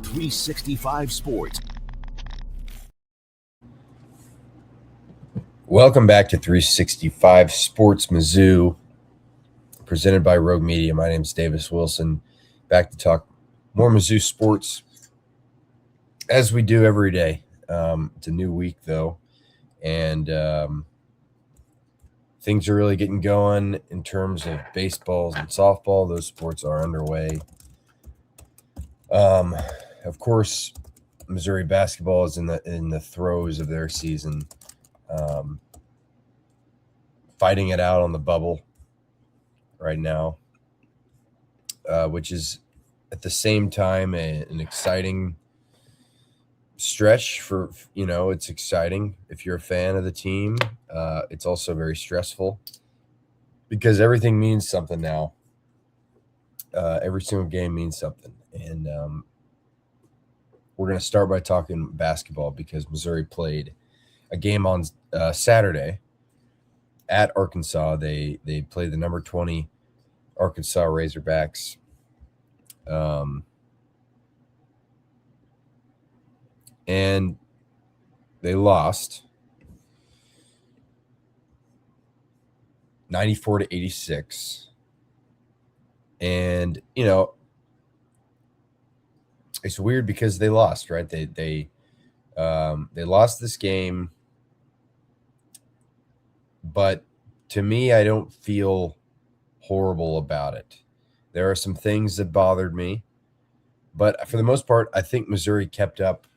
365 Sports. Welcome back to 365 Sports Mizzou, presented by Rogue Media. My name is Davis Wilson, back to talk more Mizzou sports, as we do every day. It's a new week, though, and things are really getting going in terms of baseballs and softball. Those sports are underway. Of course, Missouri basketball is in the throes of their season, fighting it out on the bubble right now, which is at the same time an exciting stretch for, it's exciting if you're a fan of the team. It's also very stressful because everything means something now. Every single game means something. And we're going to start by talking basketball because Missouri played a game on Saturday at Arkansas. They played the number 20 Arkansas Razorbacks. And they lost 94-86. And, it's weird because they lost, right? They lost this game. But to me, I don't feel horrible about it. There are some things that bothered me. But for the most part, I think Missouri kept up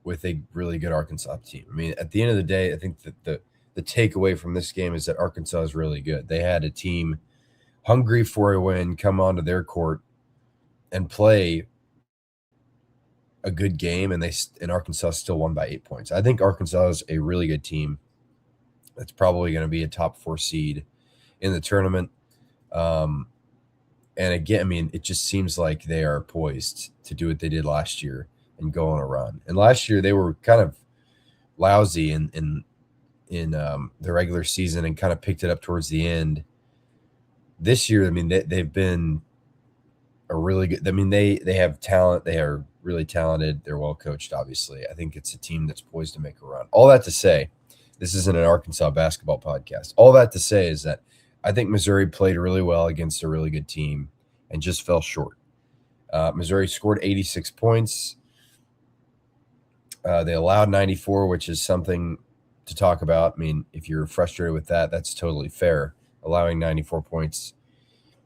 with a really good Arkansas team. I mean, at the end of the day, I think that the takeaway from this game is that Arkansas is really good. They had a team hungry for a win come onto their court and play a good game, and Arkansas still won by 8 points. I think Arkansas is a really good team. That's probably going to be a top 4 seed in the tournament. And again, I mean, it just seems like they are poised to do what they did last year and go on a run. And last year they were kind of lousy in the regular season and kind of picked it up towards the end. This year, I mean, they've been a really good. I mean, they have talent. They are really talented. They're well coached. Obviously, I think it's a team that's poised to make a run. All that to say, this isn't an Arkansas basketball podcast. All that to say is that I think Missouri played really well against a really good team and just fell short. Missouri scored 86 points. They allowed 94, which is something to talk about. I mean, if you're frustrated with that, that's totally fair. Allowing 94 points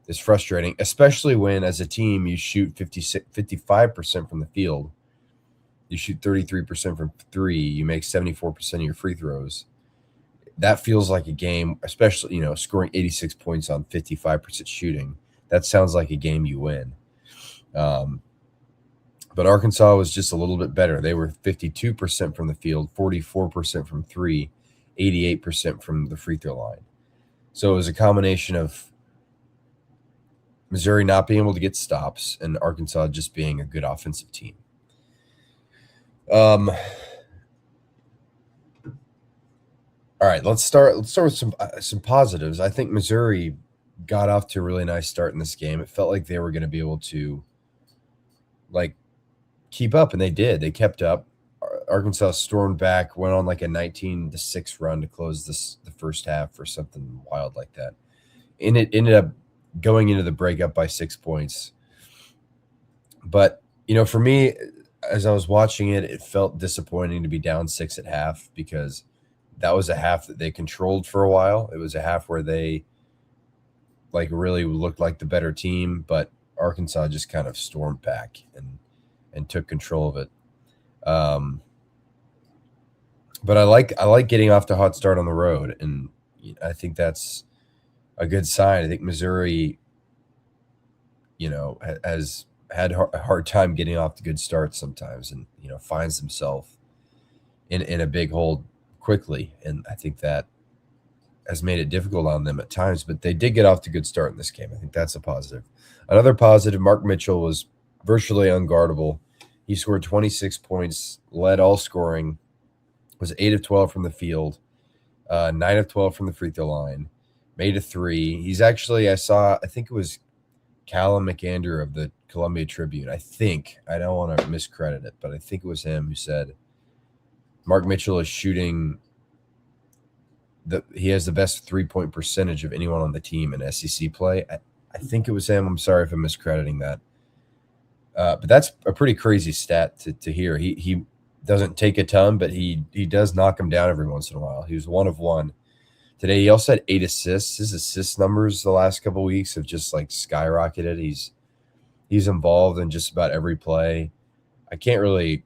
is frustrating, especially when, as a team, you shoot 55% from the field. You shoot 33% from three. You make 74% of your free throws. That feels like a game, especially, scoring 86 points on 55% shooting. That sounds like a game you win. But Arkansas was just a little bit better. They were 52% from the field, 44% from three, 88% from the free throw line. So it was a combination of Missouri not being able to get stops and Arkansas just being a good offensive team. All right, let's start with some positives. I think Missouri got off to a really nice start in this game. It felt like they were going to be able to keep up, and they did. They kept up. Arkansas stormed back, went on like a 19-6 run to close the first half or something wild like that. And it ended up going into the break up by 6 points. But, for me, as I was watching it, it felt disappointing to be down 6 at half because that was a half that they controlled for a while. It was a half where they really looked like the better team, but Arkansas just kind of stormed back and took control of it. But I like getting off to a hot start on the road, and I think that's a good sign. I think Missouri, has had a hard time getting off to good starts sometimes, and finds himself in a big hole quickly, and I think that has made it difficult on them at times. But they did get off to a good start in this game. I think that's a positive. Another positive: Mark Mitchell was virtually unguardable. He scored 26 points, led all scoring, was 8 of 12 from the field, 9 of 12 from the free throw line, made a three. He's actually, I think it was Callum McAnder of the Columbia Tribune. I think, I don't want to miscredit it, but I think it was him who said Mark Mitchell is shooting he has the best 3-point percentage of anyone on the team in SEC play. I think it was him. I'm sorry if I'm miscrediting that. But that's a pretty crazy stat to hear. He doesn't take a ton, but he does knock him down every once in a while. He was 1 of 1 today. He also had 8 assists. His assist numbers the last couple of weeks have just like skyrocketed. He's involved in just about every play. I can't really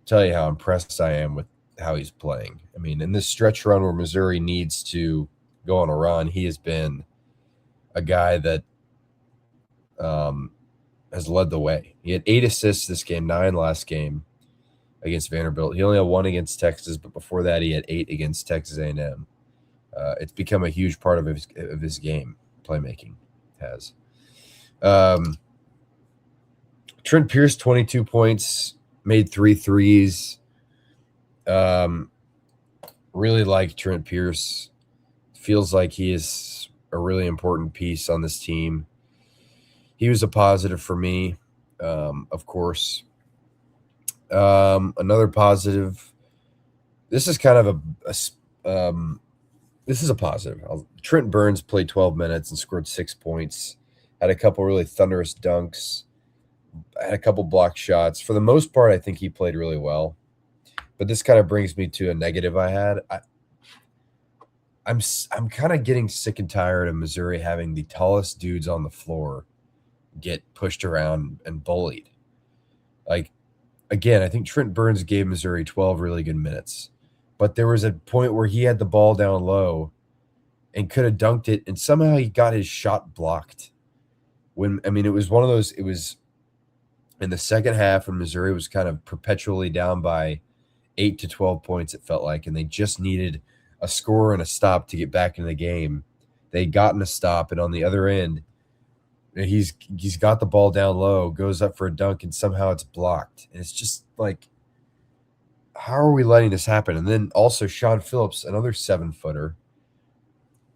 tell you how impressed I am with how he's playing. I mean, in this stretch run where Missouri needs to go on a run, he has been a guy that has led the way. He had 8 assists this game, 9 last game against Vanderbilt. He only had 1 against Texas, but before that he had 8 against Texas A&M. It's become a huge part of his game, playmaking has. Trent Pierce, 22 points, made 3 threes. Really like Trent Pierce. Feels like he is a really important piece on this team. He was a positive for me, of course. Another positive. This is kind of this is a positive. Trent Burns played 12 minutes and scored 6 points. Had a couple really thunderous dunks. Had a couple blocked shots. For the most part, I think he played really well. But this kind of brings me to a negative I had. I'm kind of getting sick and tired of Missouri having the tallest dudes on the floor get pushed around and bullied. Like, again, I think Trent Burns gave Missouri 12 really good minutes. But there was a point where he had the ball down low and could have dunked it, and somehow he got his shot blocked. It was one of those, it was in the second half when Missouri was kind of perpetually down by 8 to 12 points, it felt like, and they just needed a score and a stop to get back into the game. They'd gotten a stop, and on the other end, he's got the ball down low, goes up for a dunk, and somehow it's blocked. And it's just like, how are we letting this happen? And then also Sean Phillips, another 7-footer,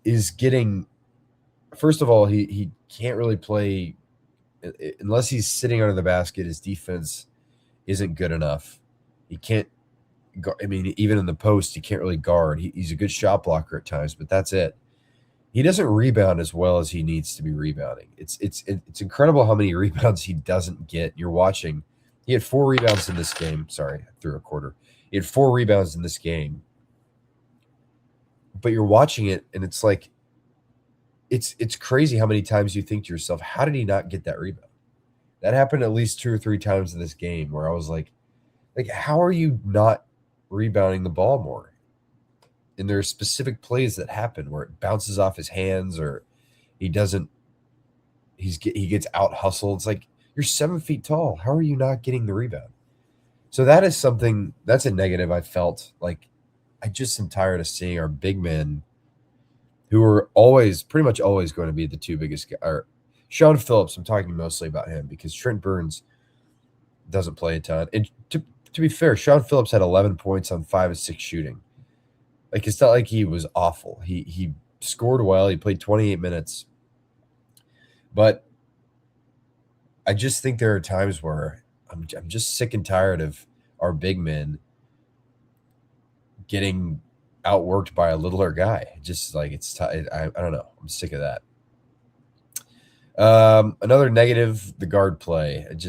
is getting – first of all, he can't really play – unless he's sitting under the basket, his defense isn't good enough. He can't – even in the post, he can't really guard. He's a good shot blocker at times, but that's it. He doesn't rebound as well as he needs to be rebounding. It's incredible how many rebounds he doesn't get. You're watching. He had 4 rebounds in this game. Sorry, I threw a quarter. He had 4 rebounds in this game. But you're watching it, and it's like it's crazy how many times you think to yourself, how did he not get that rebound? That happened at least 2 or 3 times in this game where I was like, how are you not rebounding the ball more? And there are specific plays that happen where it bounces off his hands or he gets out hustled. It's like, you're 7 feet tall. How are you not getting the rebound? So that is something, that's a negative I felt. Like, I just am tired of seeing our big men who are pretty much always going to be the 2 biggest guys. Or Sean Phillips, I'm talking mostly about him because Trent Burns doesn't play a ton. And to be fair, Sean Phillips had 11 points on 5 of 6 shooting. Like, it's not like he was awful. He scored well. He played 28 minutes. But I just think there are times where I'm just sick and tired of our big men getting outworked by a littler guy. Just like I don't know. I'm sick of that. Another negative, the guard play. It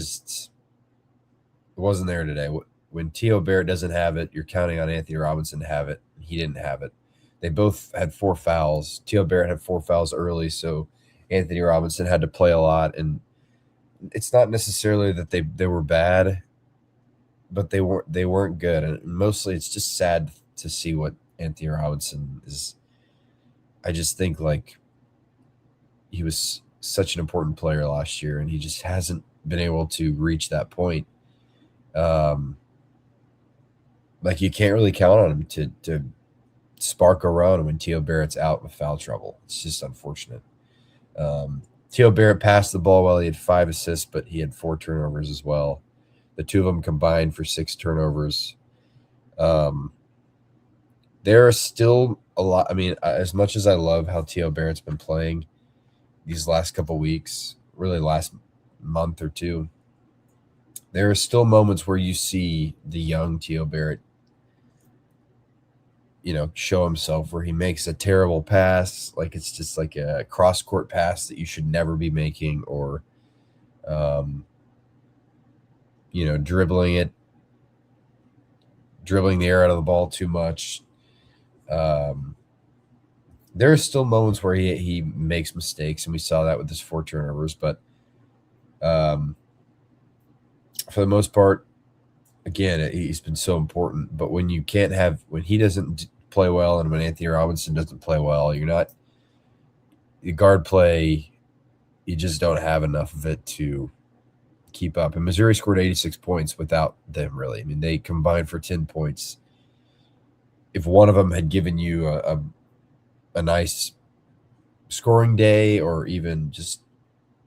wasn't there today. When T.O. Barrett doesn't have it, you're counting on Anthony Robinson to have it. He didn't have it. They both had 4 fouls. T.O. Barrett had 4 fouls early, so Anthony Robinson had to play a lot. And it's not necessarily that they were bad, but they weren't good. And mostly it's just sad to see what Anthony Robinson is. I just think like he was such an important player last year, and he just hasn't been able to reach that point. Like, you can't really count on him to spark a run when T.O. Barrett's out with foul trouble. It's just unfortunate. T.O. Barrett passed the ball well. He had 5 assists, but he had 4 turnovers as well. The 2 of them combined for 6 turnovers. There are still a lot. I mean, as much as I love how T.O. Barrett's been playing these last couple weeks, really last month or two, there are still moments where you see the young T.O. Barrett, show himself, where he makes a terrible pass, like it's just like a cross court pass that you should never be making, or dribbling the air out of the ball too much. There are still moments where he makes mistakes, and we saw that with his 4 turnovers. But for the most part, again, he's been so important. But when he doesn't play well, and when Anthony Robinson doesn't play well, the guard play, you just don't have enough of it to keep up. And Missouri scored 86 points without them, really. I mean, they combined for 10 points. If one of them had given you a nice scoring day, or even just,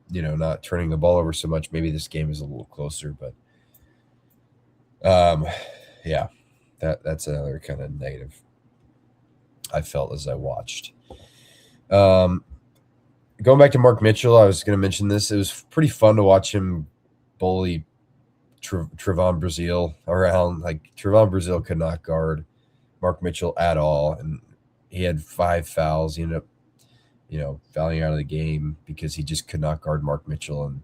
not turning the ball over so much, maybe this game is a little closer. But yeah, that's another kind of negative I felt as I watched. Going back to Mark Mitchell, I was going to mention this. It was pretty fun to watch him bully Trevon Brazile around. Like, Trevon Brazile could not guard Mark Mitchell at all, and he had 5 fouls. He ended up, fouling out of the game because he just could not guard Mark Mitchell. And,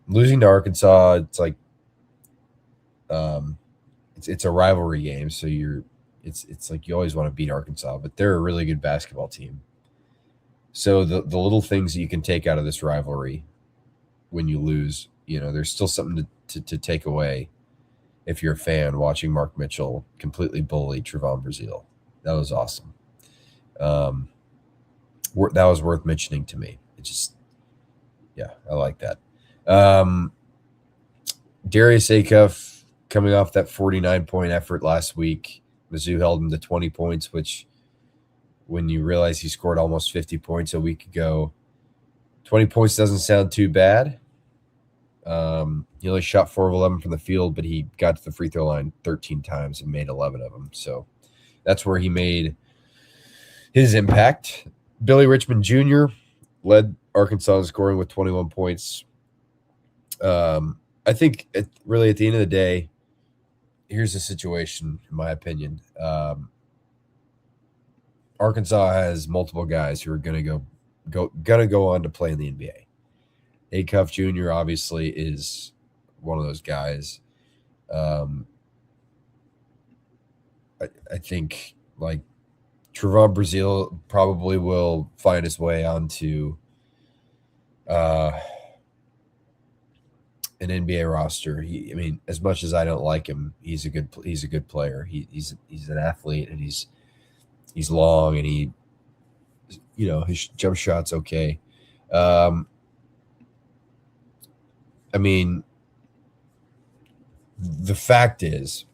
losing to Arkansas, it's like, it's a rivalry game, so it's like you always want to beat Arkansas, but they're a really good basketball team. So the little things that you can take out of this rivalry when you lose, there's still something to take away if you're a fan watching Mark Mitchell completely bully Trevon Brazile. That was awesome. That was worth mentioning to me. It just, yeah, I like that. Darius Acuff, coming off that 49-point effort last week, Mizzou held him to 20 points, which, when you realize he scored almost 50 points a week ago, 20 points doesn't sound too bad. He only shot 4 of 11 from the field, but he got to the free throw line 13 times and made 11 of them. So that's where he made his impact. Billy Richmond Jr. led Arkansas in scoring with 21 points. I think really at the end of the day, here's the situation, in my opinion. Arkansas has multiple guys who are going to go on to play in the NBA. Acuff Jr. obviously is one of those guys. I think, like, Trevon Brazile probably will find his way onto an NBA roster. As much as I don't like him, he's a good player. He's an athlete, and he's long, and his jump shot's okay. The fact is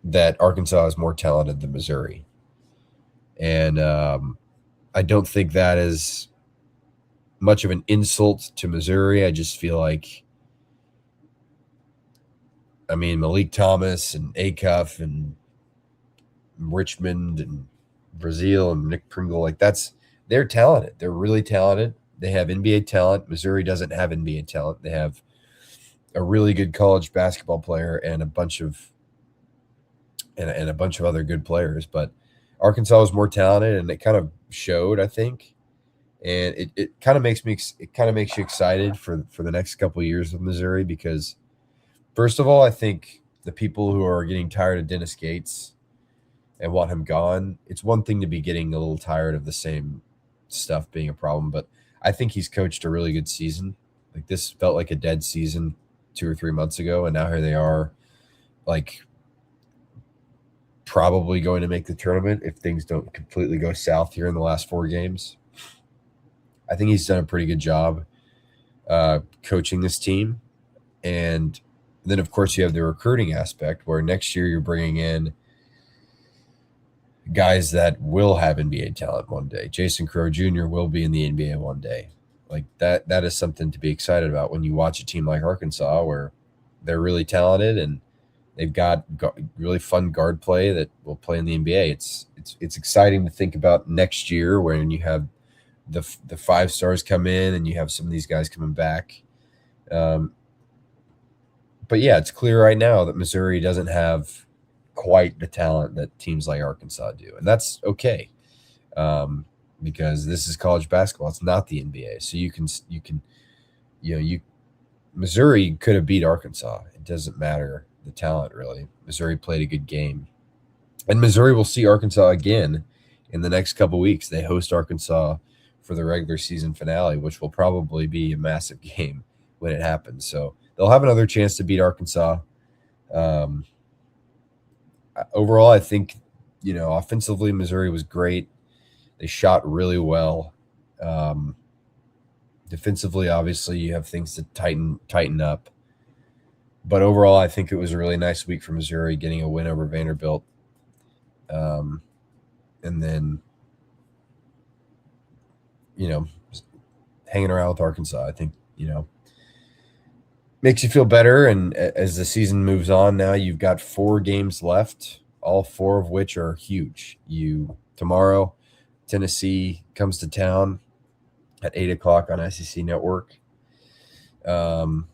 that Arkansas is more talented than Missouri. And I don't think that is much of an insult to Missouri. I just feel like, Malik Thomas and Acuff and Richmond and Brazile and Nick Pringle, they're talented. They're really talented. They have NBA talent. Missouri doesn't have NBA talent. They have a really good college basketball player and a bunch of other good players, but Arkansas is more talented, and it kind of showed, I think. And it kind of makes you excited for the next couple of years of Missouri, because, first of all, I think the people who are getting tired of Dennis Gates and want him gone, it's one thing to be getting a little tired of the same stuff being a problem, but I think he's coached a really good season. Like, this felt like a dead season 2 or 3 months ago, and now here they are, like, probably going to make the tournament if things don't completely go south here in the last 4 games. I think he's done a pretty good job coaching this team. And then, of course, you have the recruiting aspect, where next year you're bringing in guys that will have NBA talent one day. Jason Crow Jr. will be in the NBA one day. Like, that is something to be excited about when you watch a team like Arkansas, where they're really talented and they've got really fun guard play that will play in the NBA. It's exciting to think about next year, when you have the 5 stars come in, and you have some of these guys coming back. But yeah, it's clear right now that Missouri doesn't have quite the talent that teams like Arkansas do, and that's okay, because this is college basketball. It's not the NBA, so you can Missouri could have beat Arkansas. It doesn't matter the talent, really. Missouri played a good game, and Missouri will see Arkansas again in the next couple weeks. They host Arkansas for the regular season finale, which will probably be a massive game when it happens. So they'll have another chance to beat Arkansas. Overall, I think, offensively, Missouri was great. They shot really well. Defensively, obviously, you have things to tighten up. But overall, I think it was a really nice week for Missouri, getting a win over Vanderbilt. And then, hanging around with Arkansas, I think, makes you feel better. And as the season moves on now, you've got 4 games left, all 4 of which are huge. Tomorrow, Tennessee comes to town at 8 o'clock on SEC Network. And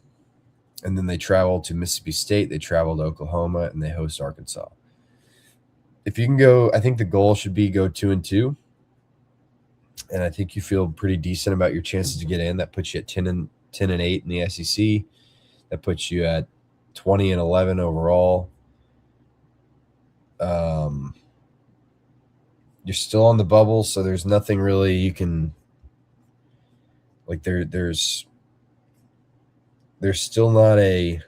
then they travel to Mississippi State, they travel to Oklahoma, and they host Arkansas. If you can go, I think the goal should be go 2-2. And I think you feel pretty decent about your chances to get in. That puts you at 10-8 in the SEC. That puts you at 20-11 overall. You're still on the bubble, so there's nothing really you can there's still not it's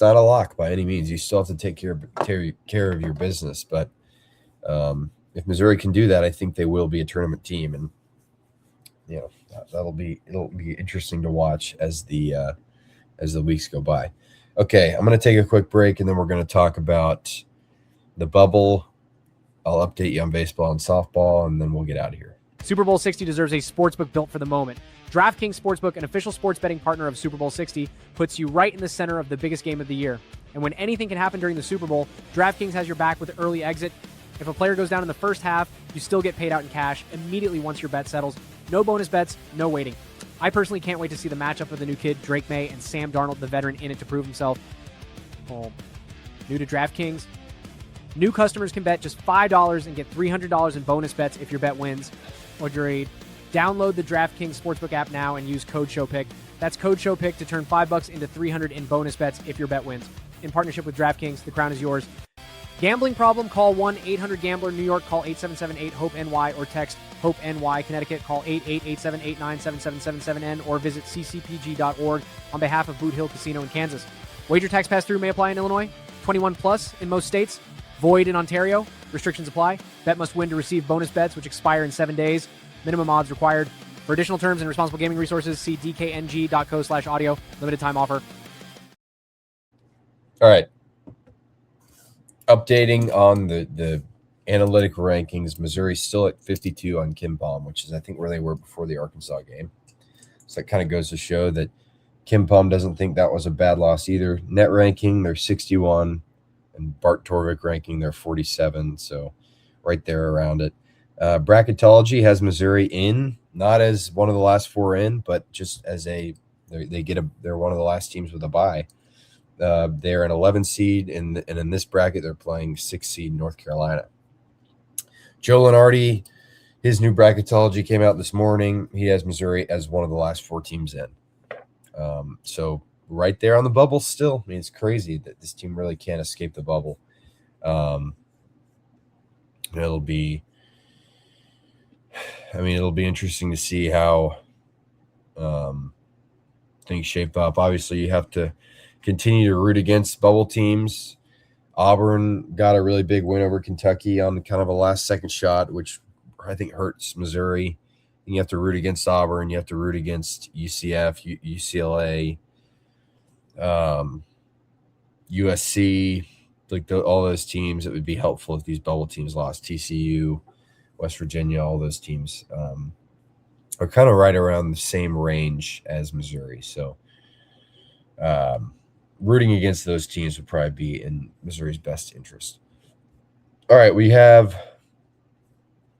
not a lock by any means. You still have to take care of your business, but if Missouri can do that, I think they will be a tournament team, and it'll be interesting to watch as the weeks go by. Okay, I'm going to take a quick break, and then we're going to talk about the bubble. I'll update you on baseball and softball, and then we'll get out of here. Super Bowl 60 deserves a sportsbook built for the moment. DraftKings Sportsbook, an official sports betting partner of Super Bowl 60, puts you right in the center of the biggest game of the year. And when anything can happen during the Super Bowl, DraftKings has your back with early exit. If a player goes down in the first half, you still get paid out in cash immediately once your bet settles. No bonus bets, no waiting. I personally can't wait to see the matchup of the new kid, Drake May, and Sam Darnold, the veteran, in it to prove himself. New to DraftKings? New customers can bet just $5 and get $300 in bonus bets if your bet wins. Agreed. Download the DraftKings Sportsbook app now and use code SHOWPICK. That's code SHOWPICK to turn $5 into $300 in bonus bets if your bet wins. In partnership with DraftKings, the crown is yours. Gambling problem? Call 1-800-GAMBLER. New York, call 877-8-HOPE-NY or text HOPE-NY. Connecticut, call 8887897777N or visit ccpg.org on behalf of Boot Hill Casino in Kansas. Wager tax pass-through may apply in Illinois. 21 plus in most states. Void in Ontario. Restrictions apply. Bet must win to receive bonus bets, which expire in 7 days. Minimum odds required. For additional terms and responsible gaming resources, see dkng.co/audio. Limited time offer. All right. Updating on the analytic rankings, Missouri's still at 52 on KenPom, which is, I think, where they were before the Arkansas game. So that kind of goes to show that KenPom doesn't think that was a bad loss either. Net ranking, they're 61. And Bart Torvik ranking, they're 47, so right there around it. Bracketology has Missouri in, not as one of the last 4 in, but just as they're one of the last teams with a bye. They're an 11 seed, and in this bracket, they're playing 6 seed North Carolina. Joe Lenardi, his new bracketology came out this morning. He has Missouri as one of the last 4 teams in. So right there on the bubble still. I mean, it's crazy that this team really can't escape the bubble. It'll be interesting to see how things shape up. Obviously, you have to continue to root against bubble teams. Auburn got a really big win over Kentucky on kind of a last-second shot, which I think hurts Missouri. You have to root against Auburn. You have to root against UCF, UCLA, USC, all those teams. It would be helpful if these bubble teams lost. TCU, West Virginia, all those teams are kind of right around the same range as Missouri. So rooting against those teams would probably be in Missouri's best interest. All right, we have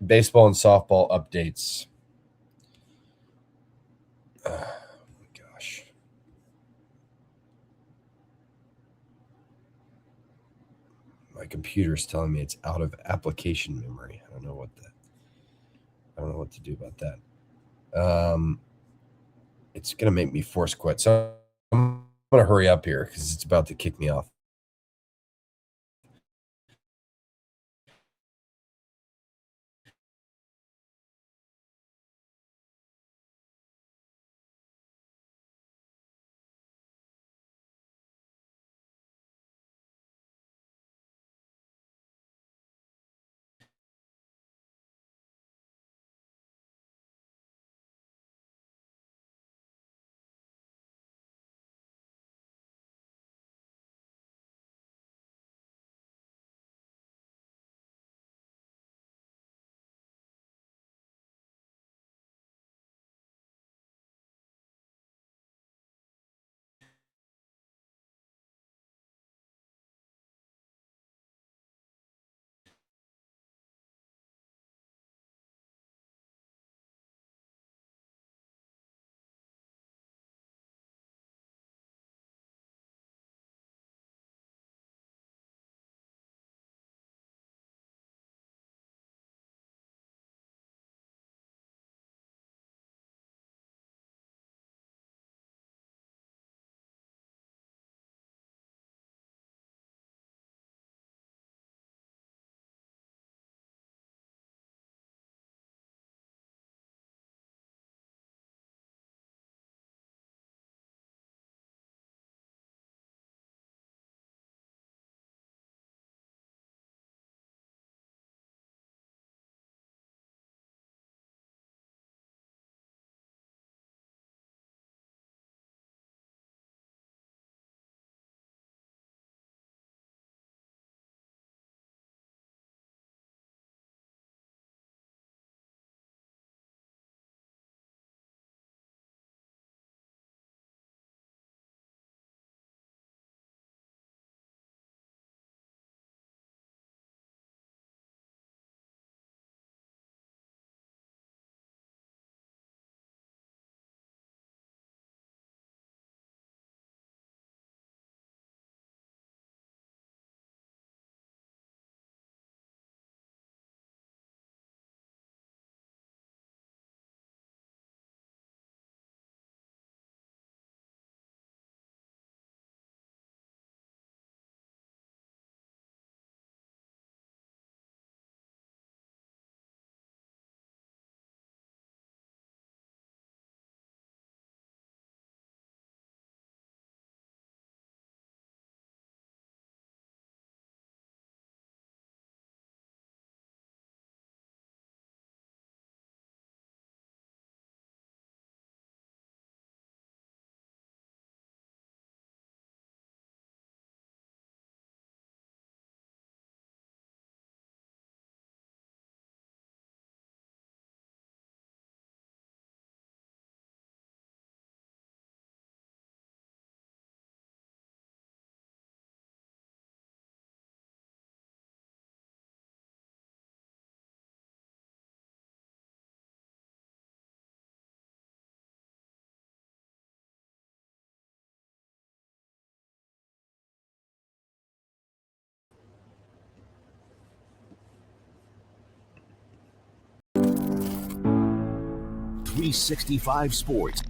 baseball and softball updates. Oh, gosh. My computer's telling me it's out of application memory. I don't know what to do about that. It's going to make me force quit. So I'm going to hurry up here because it's about to kick me off. .365 Sports.